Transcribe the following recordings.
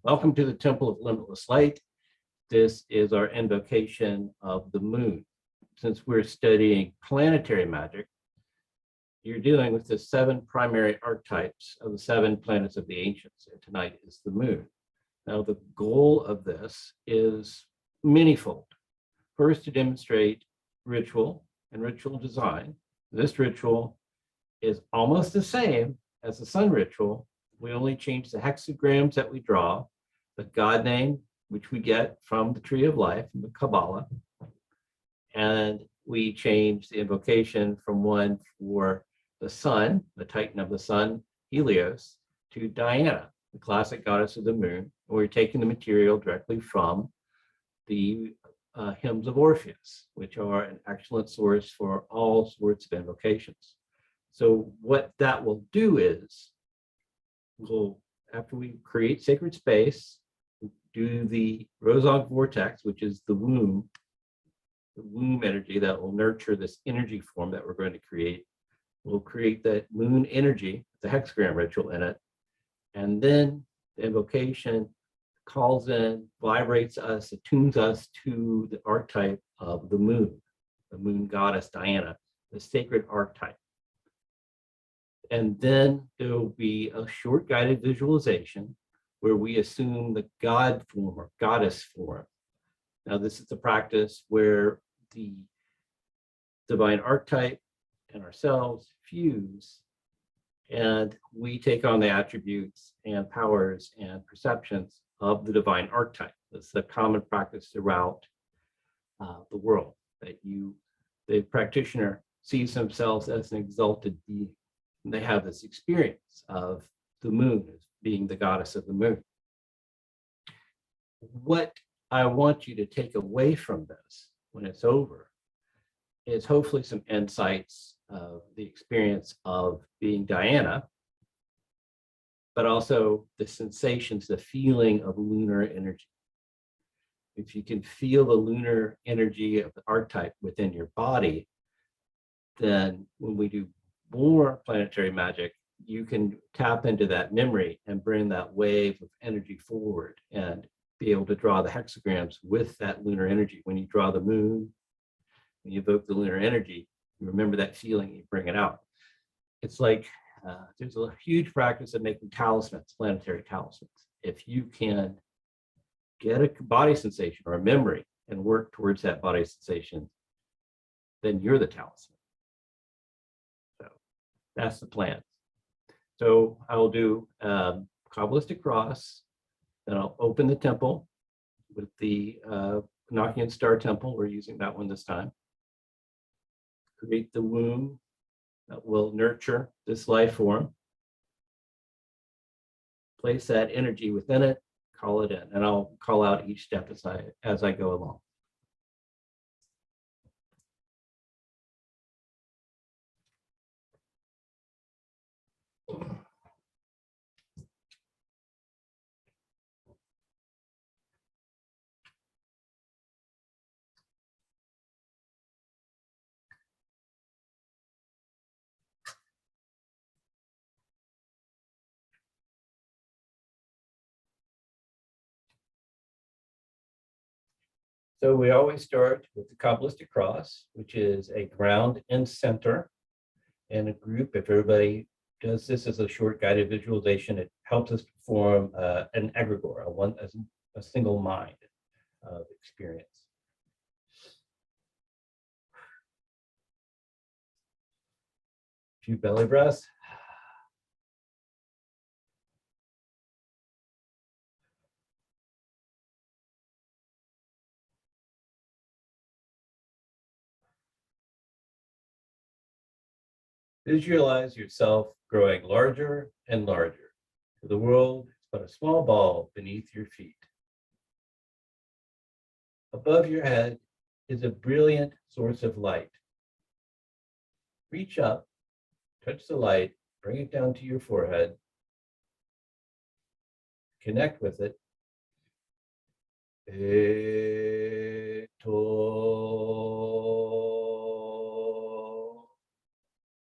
Welcome to the Temple of Limitless Light. This is our invocation of the moon. Since we're studying planetary magic, you're dealing with the 7 primary archetypes of the 7 planets of the ancients, and tonight is the moon. Now, the goal of this is manyfold. First, to demonstrate ritual and ritual design. This ritual is almost the same as the sun ritual. We only change the hexagrams that we draw, the God name, which we get from the Tree of Life, from the Kabbalah, and we change the invocation from one for the sun, the Titan of the sun, Helios, to Diana, the classic goddess of the moon. And we're taking the material directly from the hymns of Orpheus, which are an excellent source for all sorts of invocations. So what that will do is, after we create sacred space, do the Rose Ankh Vortex, which is the womb energy that will nurture this energy form that we're going to create. We'll create that moon energy, the hexagram ritual in it, and then the invocation calls in, vibrates us, attunes us to the archetype of the moon goddess Diana, the sacred archetype. And then there will be a short guided visualization where we assume the God form or goddess form. Now, this is the practice where the divine archetype and ourselves fuse, and we take on the attributes and powers and perceptions of the divine archetype. That's the common practice throughout the world, that the practitioner sees themselves as an exalted being. And they have this experience of the moon as being the goddess of the moon. What I want you to take away from this when it's over is hopefully some insights of the experience of being Diana, but also the sensations, the feeling of lunar energy. If you can feel the lunar energy of the archetype within your body, then when we do more planetary magic, you can tap into that memory and bring that wave of energy forward and be able to draw the hexagrams with that lunar energy. When you draw the moon, when you evoke the lunar energy, you remember that feeling, you bring it out. It's like there's a huge practice of making talismans, planetary talismans. If you can get a body sensation or a memory and work towards that body sensation, then you're the talisman. That's the plan. So I will do Kabbalistic cross, then I'll open the temple with the Enochian star temple. We're using that one this time. Create the womb that will nurture this life form. Place that energy within it, call it in, and I'll call out each step as I go along. So we always start with the Kabbalistic cross, which is a ground and center in a group. If everybody does this as a short guided visualization, it helps us form an egregore, a single mind of experience. A few belly breaths. Visualize yourself growing larger and larger. The world is but a small ball beneath your feet. Above your head is a brilliant source of light. Reach up, touch the light, bring it down to your forehead, connect with it.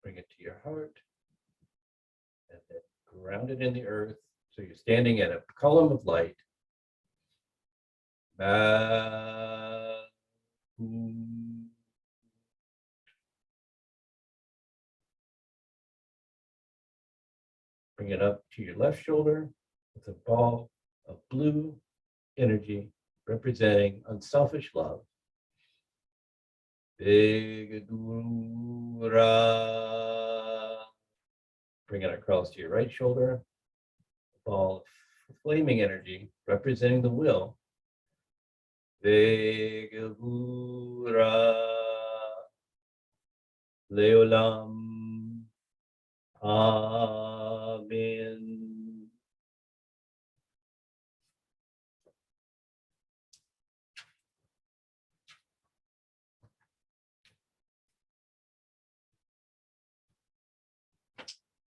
Bring it to your heart, and then ground it in the earth. So you're standing at a column of light Bring it up to your left shoulder with a ball of blue energy representing unselfish love. Big Dura. Bring it across to your right shoulder. A ball of flaming energy representing the will. Big Dura. Leolam. Amen.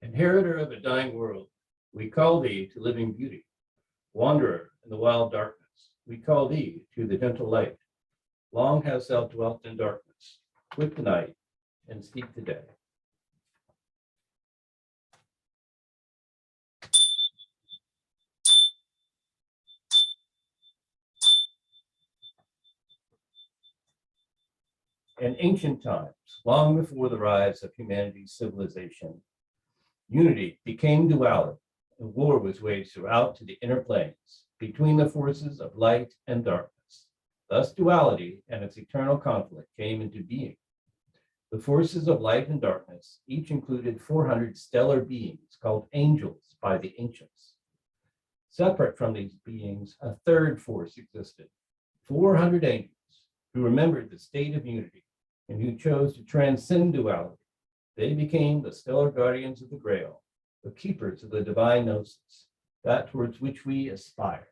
Inheritor of a dying world, we call thee to living beauty. Wanderer in the wild darkness, we call thee to the gentle light. Long hast thou dwelt in darkness, quit the night and seek the day. In ancient times, long before the rise of humanity's civilization, unity became duality, and war was waged throughout to the inner planes between the forces of light and darkness. Thus, duality and its eternal conflict came into being. The forces of light and darkness each included 400 stellar beings called angels by the ancients. Separate from these beings, a third force existed, 400 angels who remembered the state of unity and who chose to transcend duality. They became the stellar guardians of the Grail, the keepers of the divine gnosis, that towards which we aspire.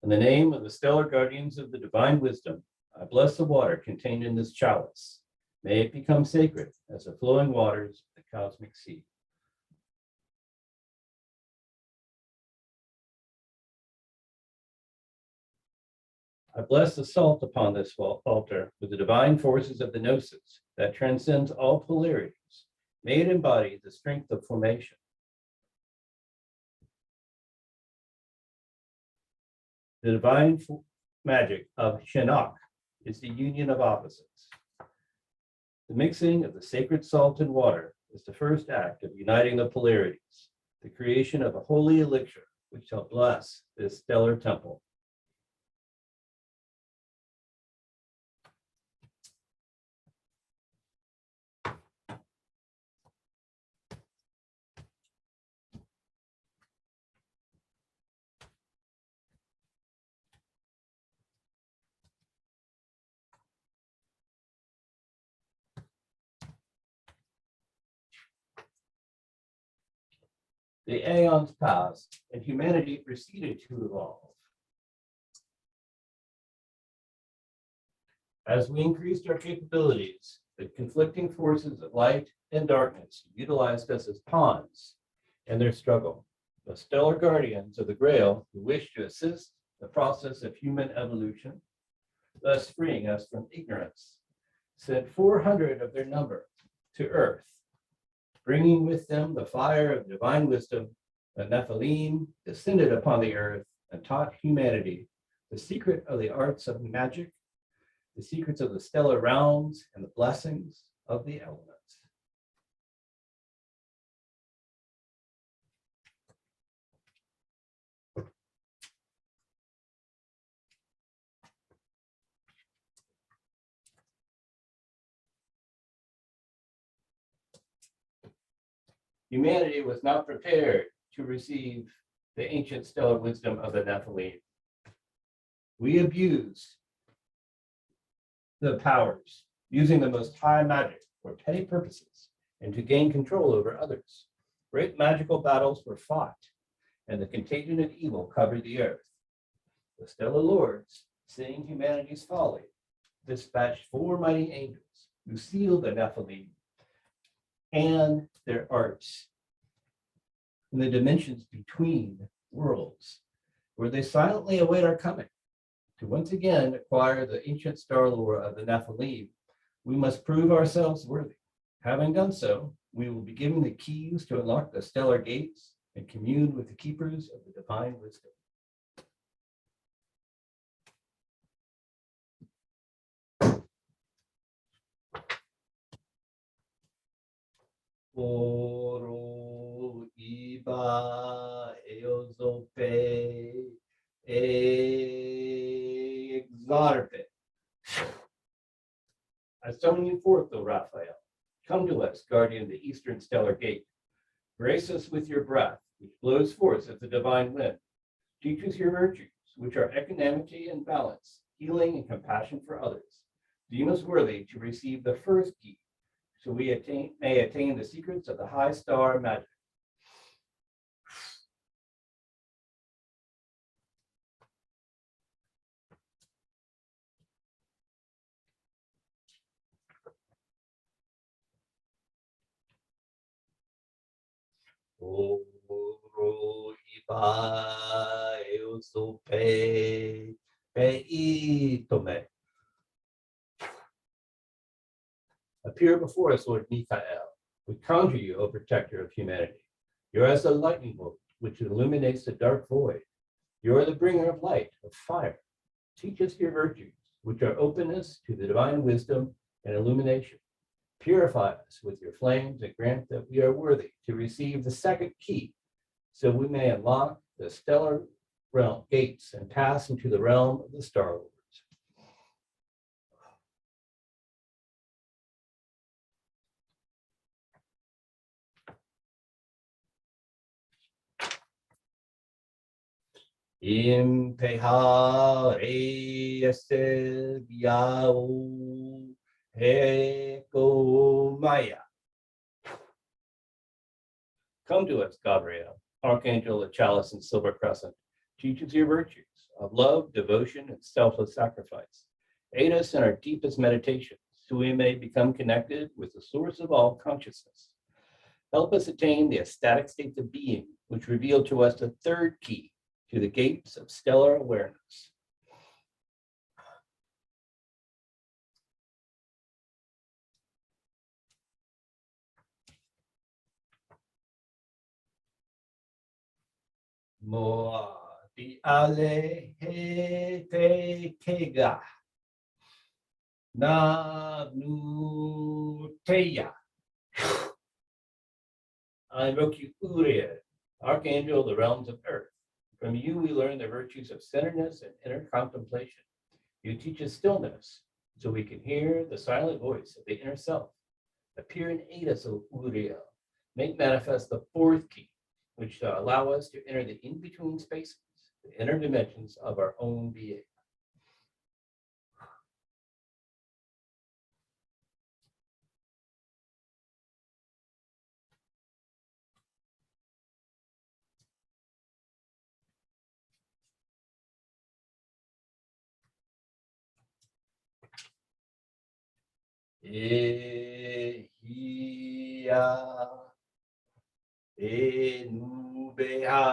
In the name of the stellar guardians of the divine wisdom, I bless the water contained in this chalice. May it become sacred as the flowing waters of the cosmic sea. I bless the salt upon this altar with the divine forces of the gnosis that transcends all polarities. May it embody the strength of formation. The divine magic of Shinnok is the union of opposites. The mixing of the sacred salt and water is the first act of uniting the polarities, the creation of a holy elixir which shall bless this stellar temple. The aeons passed, and humanity proceeded to evolve. As we increased our capabilities, the conflicting forces of light and darkness utilized us as pawns in their struggle. The stellar guardians of the Grail, who wished to assist the process of human evolution, thus freeing us from ignorance, sent 400 of their number to Earth, bringing with them the fire of divine wisdom. The Nephilim descended upon the earth and taught humanity the secret of the arts of magic, the secrets of the stellar realms, and the blessings of the elements. Humanity was not prepared to receive the ancient stellar wisdom of the Nephilim. We abused the powers, using the most high magic for petty purposes and to gain control over others. Great magical battles were fought, and the contagion of evil covered the earth. The stellar lords, seeing humanity's folly, dispatched 4 mighty angels who seal the Nephilim and their arts in the dimensions between worlds, where they silently await our coming. To once again acquire the ancient star lore of the Nephilim, we must prove ourselves worthy. Having done so, we will be given the keys to unlock the stellar gates and commune with the keepers of the divine wisdom. Oro iba eozope exarpe. I summon you forth, O Raphael. Come to us, guardian of the eastern stellar gate. Grace us with your breath, which blows forth as the divine wind. Teach us your virtues, which are equanimity and balance, healing and compassion for others. Deem us worthy to receive the first key, so we may attain the secrets of the high star magic. Oro iba eosope peitome. Appear before us, Lord Michael. We conjure you, O protector of humanity. You are as the lightning bolt, which illuminates the dark void. You are the bringer of light, of fire. Teach us your virtues, which are openness to the divine wisdom and illumination. Purify us with your flames and grant that we are worthy to receive the second key, so we may unlock the stellar realm gates and pass into the realm of the Star Lords. Impehare ese biao Maya. Come to us, Gabriel, Archangel of Chalice and Silver Crescent. Teach us your virtues of love, devotion, and selfless sacrifice. Aid us in our deepest meditations, so we may become connected with the source of all consciousness. Help us attain the ecstatic states of being, which reveal to us the third key to the gates of stellar awareness. Moa di ale he te kega na nu teya. I invoke you, Uriel, Archangel of the realms of earth. From you we learn the virtues of centeredness and inner contemplation. You teach us stillness, so we can hear the silent voice of the inner self. Appear and aid us, O Uriel. Make manifest the fourth key, which shall allow us to enter the in-between spaces, the inner dimensions of our own being. Ehia, enubeha.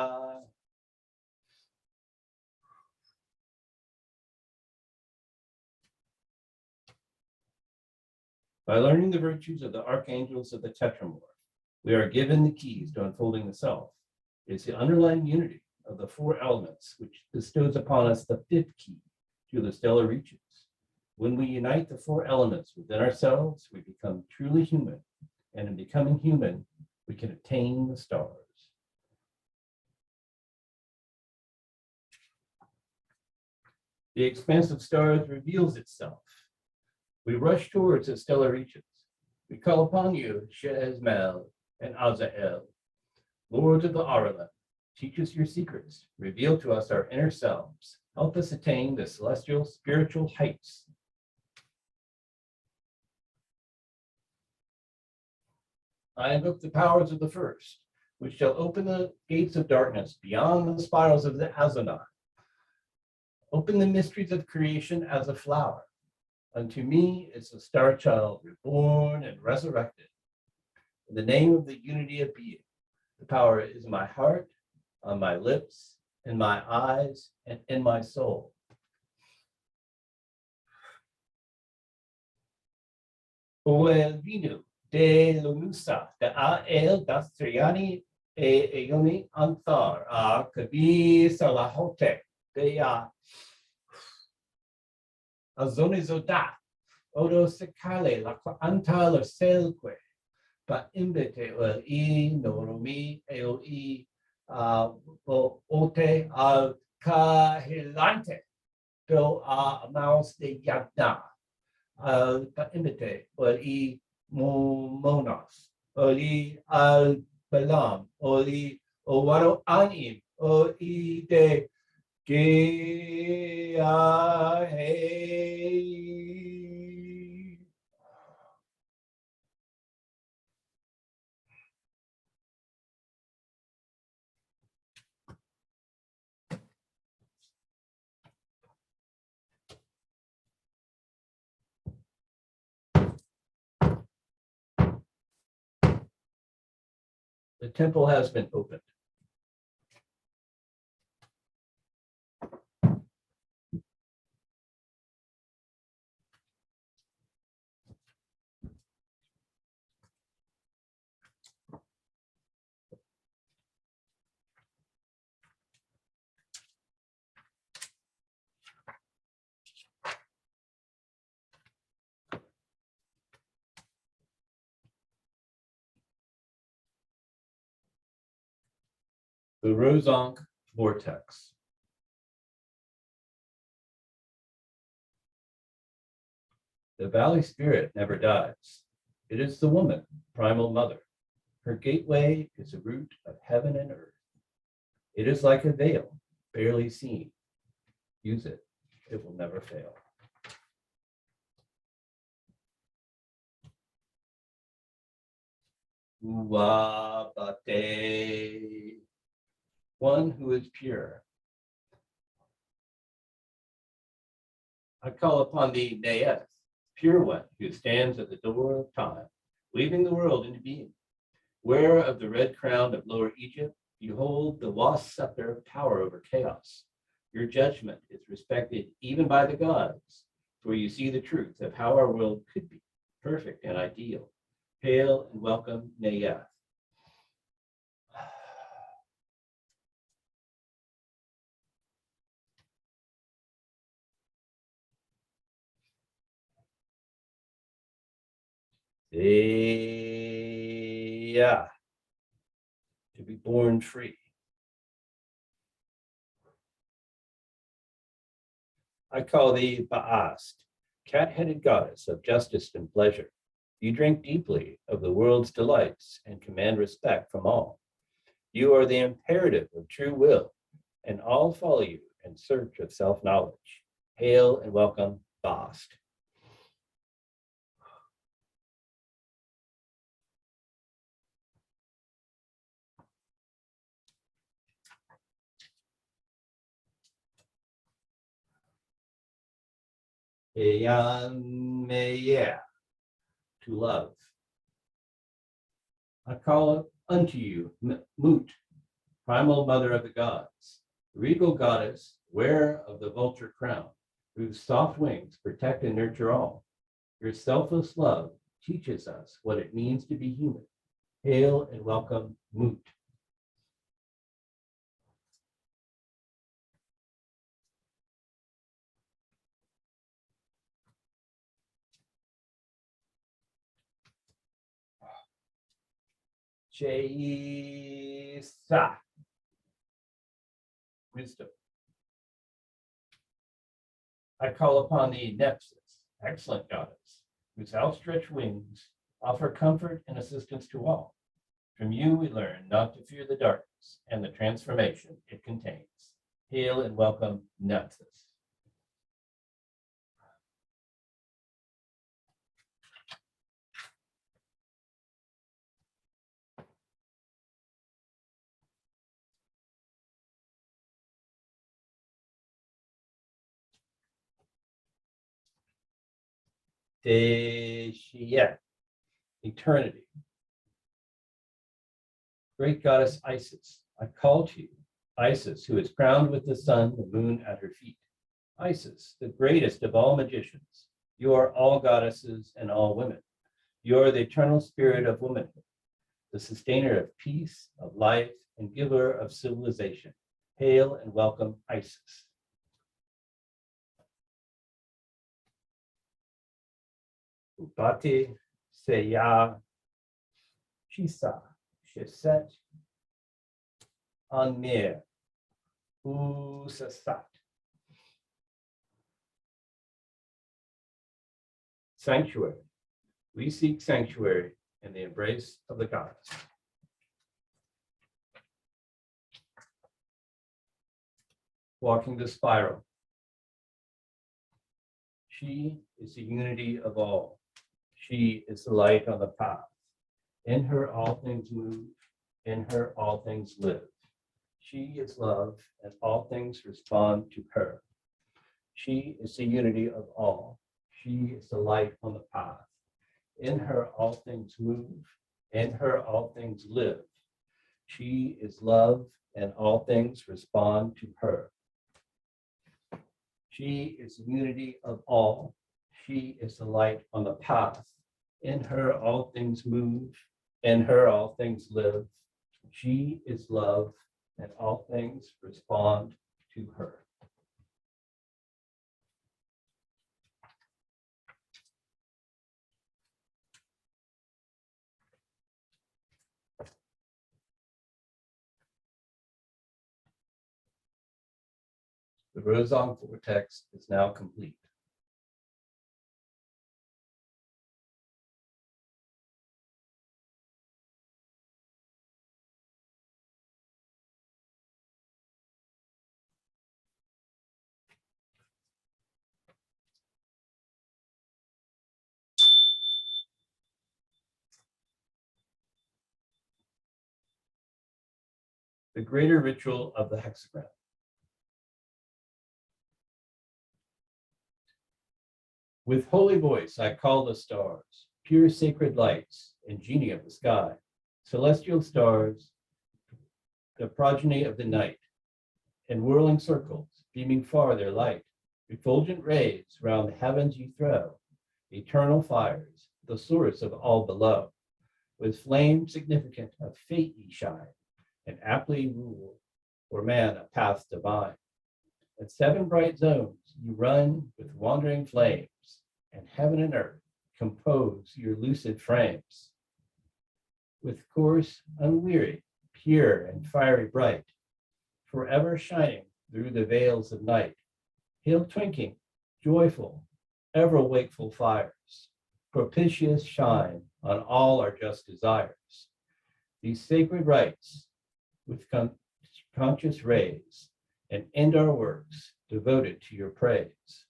By learning the virtues of the archangels of the Tetramorph, we are given the keys to unfolding the self. It's the underlying unity of the four elements which bestows upon us the fifth key to the stellar reaches. When we unite the four elements within ourselves, we become truly human, and in becoming human, we can attain the stars. The expanse of stars reveals itself. We rush towards the stellar reaches. We call upon you, Shezmel and Azael, lords of the Aralim. Teach us your secrets. Reveal to us our inner selves. Help us attain the celestial spiritual heights. I invoke the powers of the first, which shall open the gates of darkness beyond the spirals of the Azanon. Open the mysteries of creation as a flower. Unto me is the star child reborn and resurrected. In the name of the unity of being, the power is in my heart, on my lips, in my eyes, and in my soul. O el vino de Lunusa, de a el dastriani e eoni anthar, a kabi salahote, de a azonizoda, odo secale, la antal selque, pa imbete el I noromi eo I ote al kahilante do a mouse de yagna pa imbete el I monos oli al balam oli o waro anim o I de ge a hey. The temple has been opened. The Rose Ankh Vortex. The valley spirit never dies. It is the woman, primal mother. Her gateway is the root of heaven and earth. It is like a veil, barely seen. Use it, it will never fail. Uwabate, one who is pure. I call upon thee, Neeth, pure one, who stands at the door of time, weaving the world into being. Wearer of the red crown of Lower Egypt, you hold the lost scepter of power over chaos. Your judgment is respected even by the gods, for you see the truth of how our world could be, perfect and ideal. Hail and welcome, Neeth. Yeah, to be born free. I call thee Ba'ast, cat-headed goddess of justice and pleasure. You drink deeply of the world's delights and command respect from all. You are the imperative of true will, and all follow you in search of self-knowledge. Hail and welcome, Bast. Eyanmeya, to love. I call unto you, Mut, primal mother of the gods, regal goddess, wearer of the vulture crown, whose soft wings protect and nurture all. Your selfless love teaches us what it means to be human. Hail and welcome, Mut. Cheisa, wisdom. I call upon thee, Nepsis, excellent goddess, whose outstretched wings offer comfort and assistance to all. From you we learn not to fear the darkness and the transformation it contains. Hail and welcome, Nepsis. Deshiet, eternity. Great goddess Isis, I call to you, Isis, who is crowned with the sun, the moon at her feet. Isis, the greatest of all magicians, you are all goddesses and all women. You are the eternal spirit of womanhood, the sustainer of peace, of life, and giver of civilization. Hail and welcome, Isis. Upati Seya Chisa Sheset Anmir Usasat. Sanctuary. We seek sanctuary in the embrace of the goddess. Walking the spiral. She is the unity of all. She is the light on the path. In her all things move, in her all things live. She is love, and all things respond to her. She is the unity of all. She is the light on the path. In her all things move, in her all things live. She is love, and all things respond to her. She is the unity of all. She is the light on the path. In her all things move, in her all things live. She is love, and all things respond to her. The Rose Ankh Vortex is now complete. The greater ritual of the hexagram. With holy voice, I call the stars, pure sacred lights, and genii of the sky, celestial stars, the progeny of the night, in whirling circles, beaming far their light, refulgent rays round the heavens ye throw, eternal fires, the source of all below, with flame significant of fate ye shine, and aptly rule for man a path divine. At 7 bright zones you run with wandering flames, and heaven and earth compose your lucid frames. With course unwearied, pure and fiery bright, forever shining through the veils of night, hail twinking, joyful, ever wakeful fires, propitious shine on all our just desires. These sacred rites with conscious rays, and end our works devoted to your praise.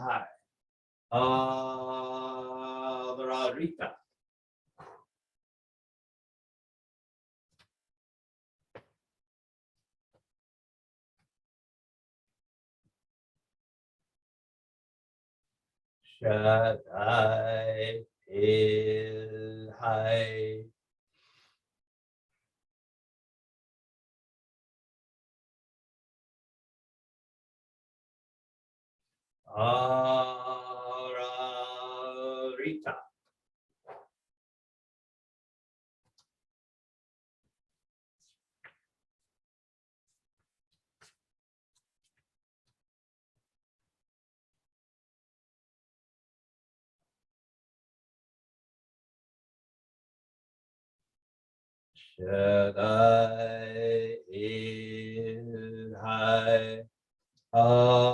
Hai. Avrarita. Shaddai Il Hai. Ararita. Shaddai Il Hai. Ararita.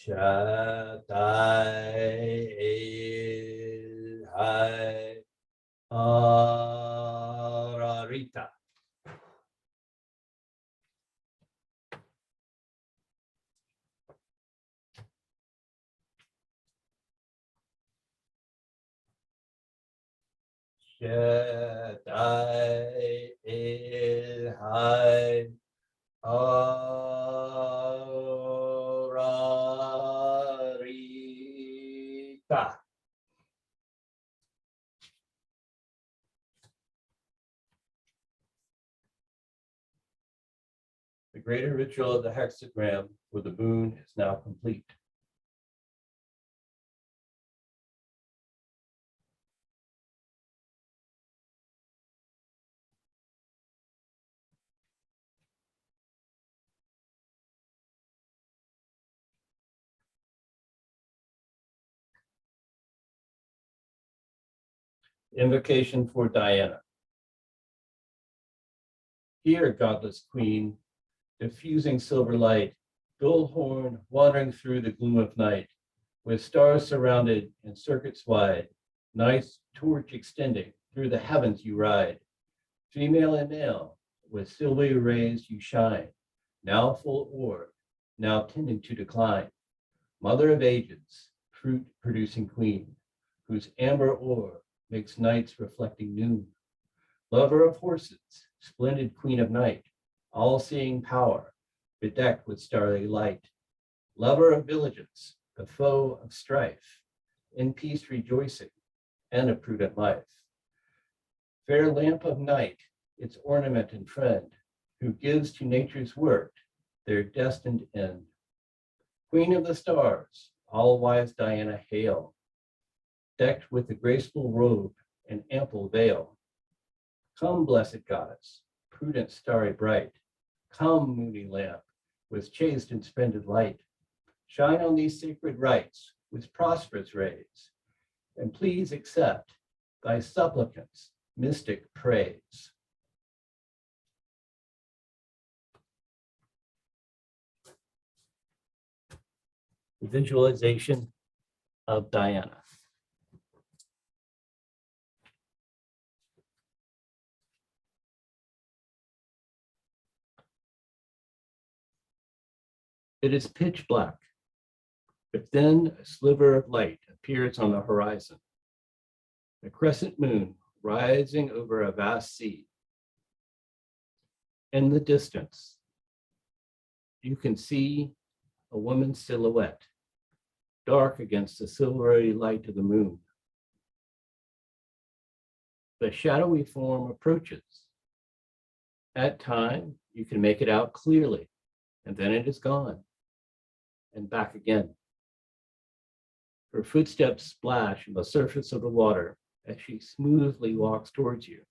Shaddai Hai Ararita. Shaddai Hai Ararita. The greater ritual of the hexagram for the moon is now complete. Invocation for Diana. Hear, godless queen, diffusing silver light, gold horn wandering through the gloom of night, with stars surrounded and circuits wide, night's torch extending through the heavens you ride. Female and male, with silvery rays you shine, now full orb, now tending to decline. Mother of ages, fruit producing queen, whose amber ore makes nights reflecting noon. Lover of horses, splendid queen of night, all-seeing power, bedecked with starry light. Lover of villages, the foe of strife, in peace rejoicing, and a prudent life. Fair lamp of night, its ornament and friend, who gives to nature's work their destined end. Queen of the stars, all-wise Diana hail, decked with the graceful robe and ample veil. Come, blessed goddess, prudent starry bright, come, moony lamp, with chaste and splendid light. Shine on these sacred rites with prosperous rays, and please accept thy supplicants' mystic praise. The visualization of Diana. It is pitch black, but then a sliver of light appears on the horizon. A crescent moon rising over a vast sea. In the distance, you can see a woman's silhouette, dark against the silvery light of the moon. The shadowy form approaches. At time, you can make it out clearly, and then it is gone, and back again. Her footsteps splash on the surface of the water as she smoothly walks towards you.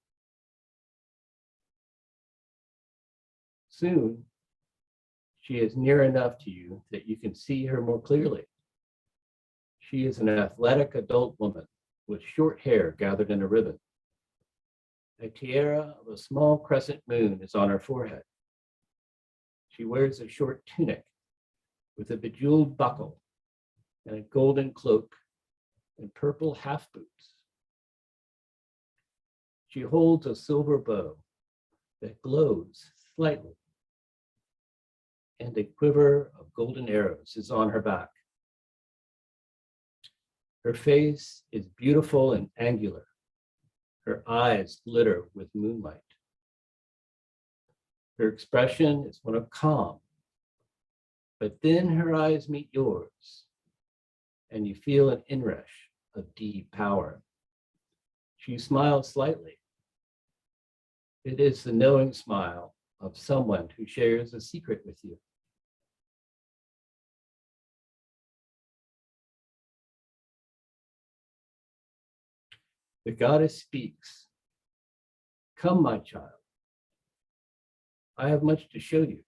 Soon, she is near enough to you that you can see her more clearly. She is an athletic adult woman with short hair gathered in a ribbon. A tiara of a small crescent moon is on her forehead. She wears a short tunic with a bejeweled buckle and a golden cloak and purple half boots. She holds a silver bow that glows slightly, and a quiver of golden arrows is on her back. Her face is beautiful and angular. Her eyes glitter with moonlight. Her expression is one of calm, but then her eyes meet yours, and you feel an inrush of deep power. She smiles slightly. It is the knowing smile of someone who shares a secret with you. The goddess speaks. Come, my child. I have much to show you.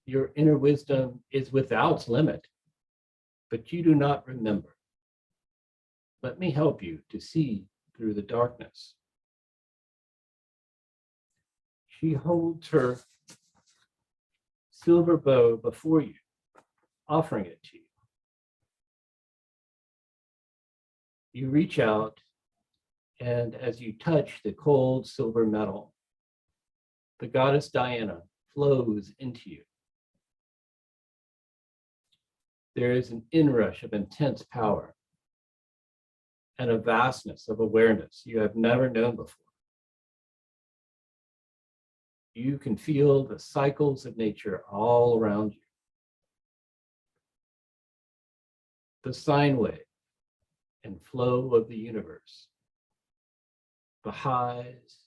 Your inner wisdom is without limit, but you do not remember. Let me help you to see through the darkness. She holds her silver bow before you, offering it to you. You reach out, and as you touch the cold silver metal, the goddess Diana flows into you. There is an inrush of intense power and a vastness of awareness you have never known before. You can feel the cycles of nature all around you. The sine wave and flow of the universe. The highs,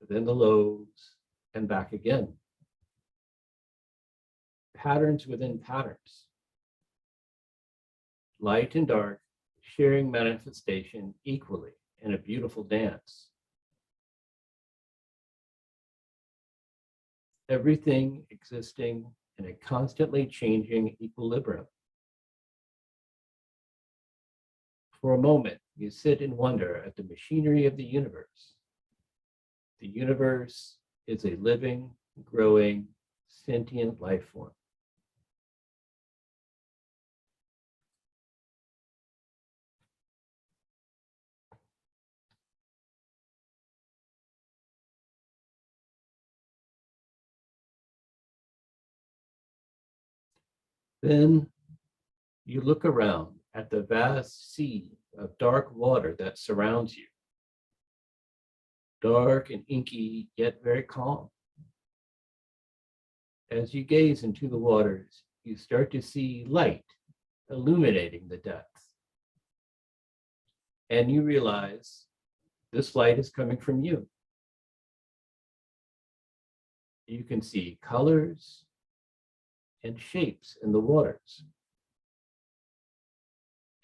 then the lows, and back again. Patterns within patterns. Light and dark, sharing manifestation equally in a beautiful dance. Everything existing in a constantly changing equilibrium. For a moment, you sit in wonder at the machinery of the universe. The universe is a living, growing, sentient life form. Then you look around at the vast sea of dark water that surrounds you. Dark and inky, yet very calm. As you gaze into the waters, you start to see light illuminating the depths. And you realize this light is coming from you. You can see colors and shapes in the waters.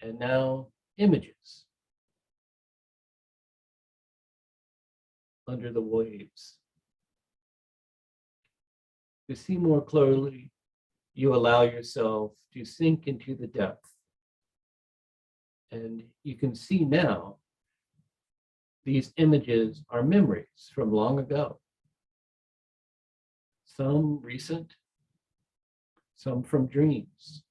And now images under the waves. To see more clearly, you allow yourself to sink into the depth. And you can see now these images are memories from long ago. Some recent, some from dreams.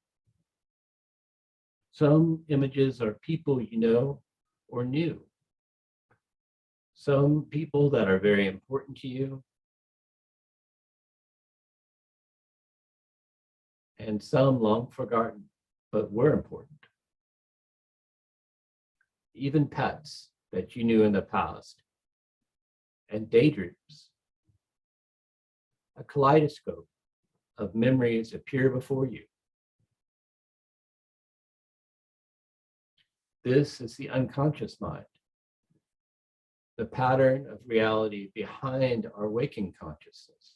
Some images are people you know or knew. Some people that are very important to you. And some long forgotten, but were important. Even pets that you knew in the past, and daydreams. A kaleidoscope of memories appear before you. This is the unconscious mind, the pattern of reality behind our waking consciousness.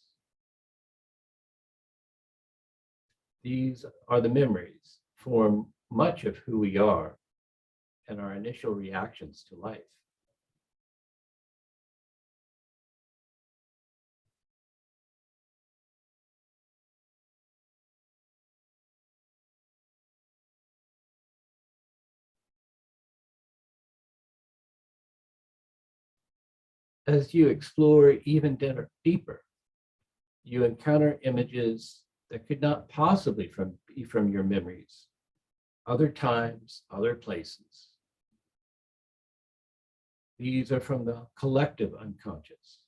These are the memories, form much of who we are and our initial reactions to life. As you explore even deeper, you encounter images that could not possibly be from your memories, other times, other places. These are from the collective unconscious,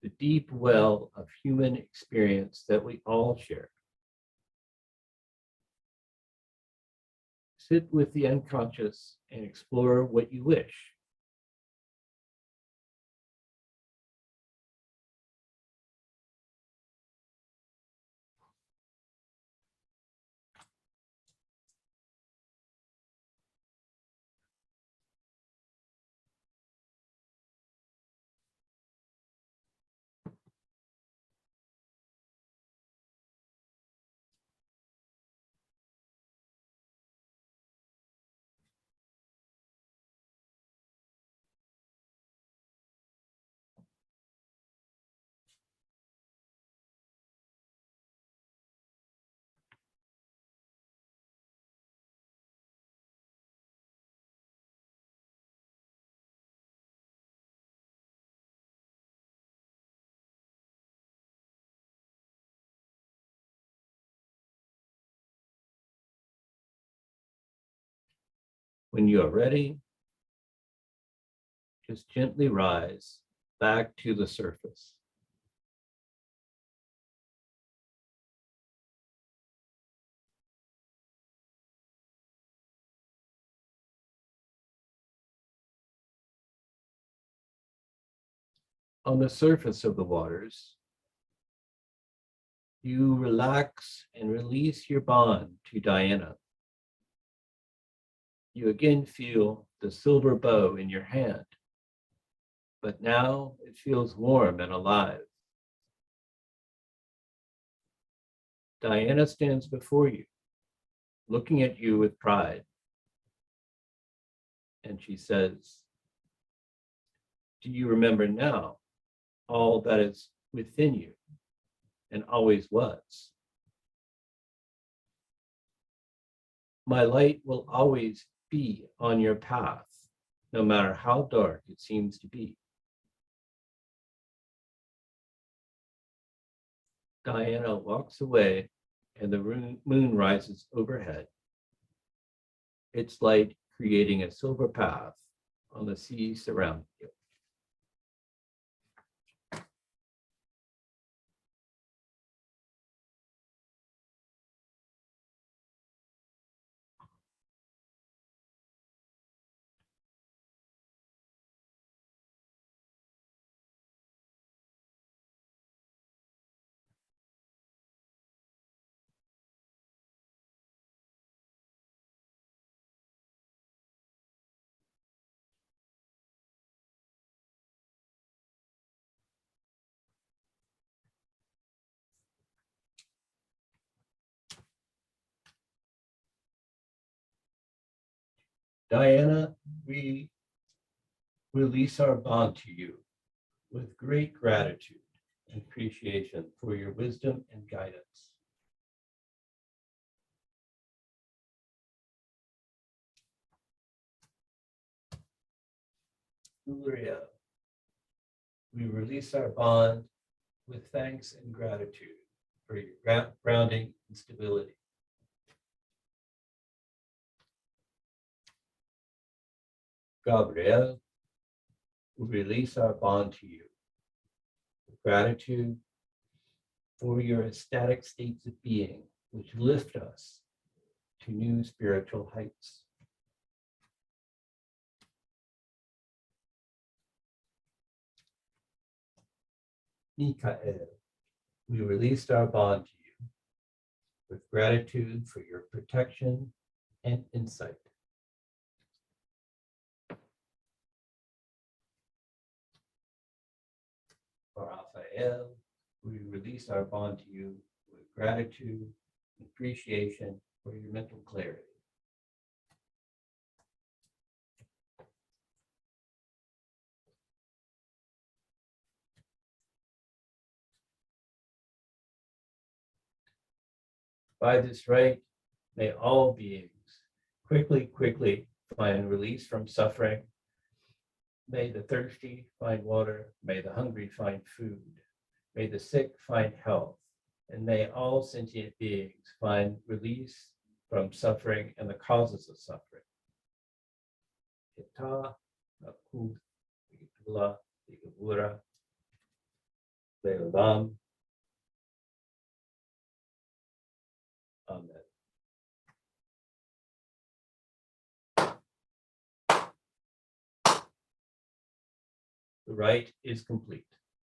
the deep well of human experience that we all share. Sit with the unconscious and explore what you wish. When you are ready, just gently rise back to the surface. On the surface of the waters, you relax and release your bond to Diana. You again feel the silver bow in your hand, but now it feels warm and alive. Diana stands before you, looking at you with pride, and she says, "Do you remember now all that is within you and always was? My light will always be on your path, no matter how dark it seems to be." Diana walks away and the moon rises overhead, its light creating a silver path on the sea surrounding you. Diana, we release our bond to you with great gratitude and appreciation for your wisdom and guidance. Uriel, we release our bond with thanks and gratitude for your grounding and stability. Gabriel, we release our bond to you with gratitude for your ecstatic states of being, which lift us to new spiritual heights. Mikael, we released our bond to you with gratitude for your protection and insight. Raphael, we release our bond to you with gratitude and appreciation for your mental clarity. By this rite, may all beings quickly find release from suffering. May the thirsty find water, may the hungry find food, may the sick find health, and may all sentient beings find release from suffering and the causes of suffering. Ita, Nakut, Igula, Igabura, Leolam. Amen. The rite is complete.